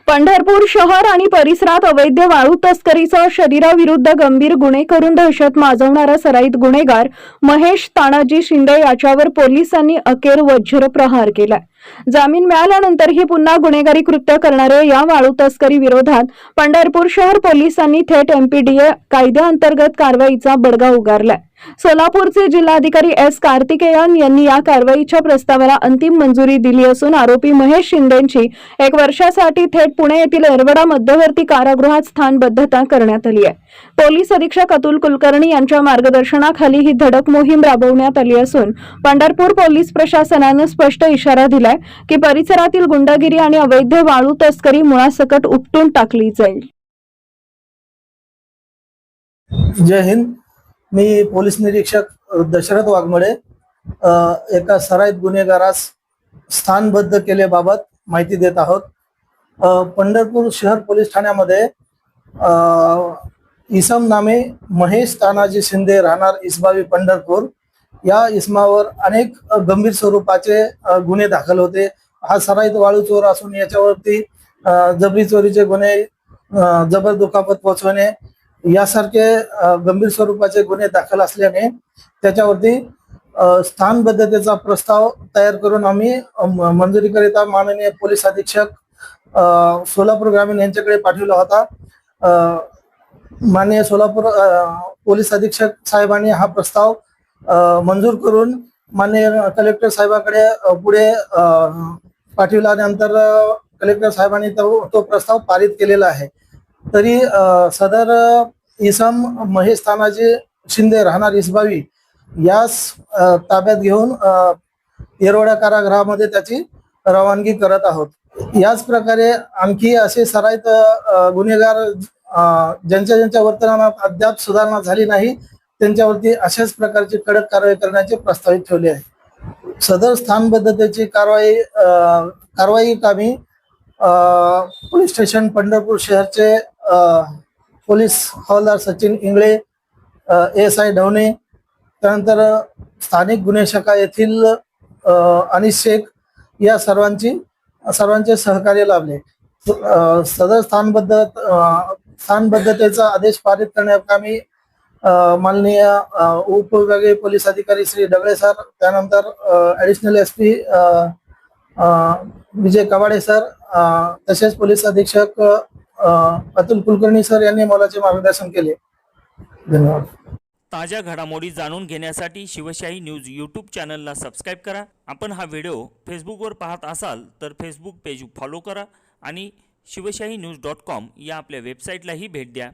पंढरपूर शहर आणि परिसरात अवैध वाळू तस्करीसह शरीराविरुद्ध गंभीर गुन्हे करून दहशत माजवणारा सराईत गुन्हेगार महेश तानाजी शिंदे याच्यावर पोलिसांनी अखेर वज्र प्रहार केलाय। जामीन मिळाल्यानंतरही पुन्हा गुन्हेगारी कृत्य करणाऱ्या या वाळू तस्करी विरोधात पंढरपूर शहर पोलिसांनी थेट एमपीडीए कायद्याअंतर्गत कारवाईचा बडगा उगारलाय। सोलापूरचे जिल्हाधिकारी एस कार्तिकेयन यांनी या कारवाईच्या प्रस्तावाला अंतिम मंजुरी दिली असून आरोपी महेश शिंदेची 1 वर्षासाठी थेट पुणे येथील येरवडा मध्यवर्ती कारागृहात स्थानबद्धता करण्यात आली आहे। पोलीस अधीक्षक अतुल कुलकर्णी यांच्या मार्गदर्शनाखाली ही धडक मोहीम राबवण्यात आली असून पंढरपूर पोलीस प्रशासनाने स्पष्ट इशारा दिलाय की परिसरातील गुंडगिरी आणि अवैध वाळू तस्करी मुळासकट उपटून टाकली जाईल। जय हिंद। मी पोलीस निरीक्षक दशरथ वाघमोडे एका सराईत गुन्हेगारास स्थानबद्ध केल्याबाबत माहिती देत आहोत। पंढरपूर शहर पोलीस ठाण्यामध्ये इसम नामे महेश तानाजी शिंदे राहणार इसबावी पंढरपूर या इसमावर अनेक गंभीर स्वरूपाचे गुन्हे दाखल होते। हा सराईत वाळू चोर असून याच्यावरती जबरी चोरीचे गुन्हे, जबर दुखापत पोहोचवणे यासारखे गंभीर स्वरूपाचे गुन्हे दाखल असल्याने त्याच्यावरती स्थानबद्धतेचा प्रस्ताव तयार करून आम्ही मंजुरीकरिता माननीय पोलीस अधीक्षक सोलापूर ग्रामीण यांच्याकडे पाठवला होता। माननीय सोलापूर पोलीस अधीक्षक साहेबांनी हा प्रस्ताव मंजूर करून माननीय कलेक्टर साहेबांकडे पुढे पाठविल्यानंतर कलेक्टर साहेबांनी तो प्रस्ताव पारित केलेला आहे। तरी सदर इसम महेश तानाजी शिंदे राहणार इसबावी यास ताब्यात घेऊन येरवडा कारागृहामध्ये त्याची रवानगी करत आहोत। याच प्रकारे आणखी असे सराईत गुन्हेगार ज्यांच्या वर्तनात अद्याप सुधारणा झाली नाही त्यांच्यावरती अशाच प्रकारची कडक कारवाई करण्याचे प्रस्तावित ठेवले आहे। सदर स्थानबद्धतेची कारवाई कामी पोलीस स्टेशन पंढरपूर शहरचे पोलीस हवालदार सचिन इंगळे, एएसआय ढवणे, त्यानंतर स्थानिक गुन्हे शाखा येथील अनिश शेख या सर्वांचे सहकार्य लाभले। सदर स्थानबद्धतेचा आदेश पारित करण्याकामी माननीय उपविभागीय पोलीस अधिकारी श्री डगळे सर, त्यानंतर ॲडिशनल एसपी विजय कवाडे सर, तसेच पोलीस अधीक्षक अतुल कुलकर्णी सर यांनी मोलाचे मार्गदर्शन केले। धन्यवाद। ताज्या घडामोडी जाणून घेण्यासाठी शिवशाही न्यूज यूट्यूब चॅनलला सबस्क्राईब करा। आपण हा व्हिडिओ फेसबुकवर पाहत असाल तर फेसबुक पेज फॉलो करा आणि शिवशाही न्यूज.com या आपल्या वेबसाईटलाही भेट द्या।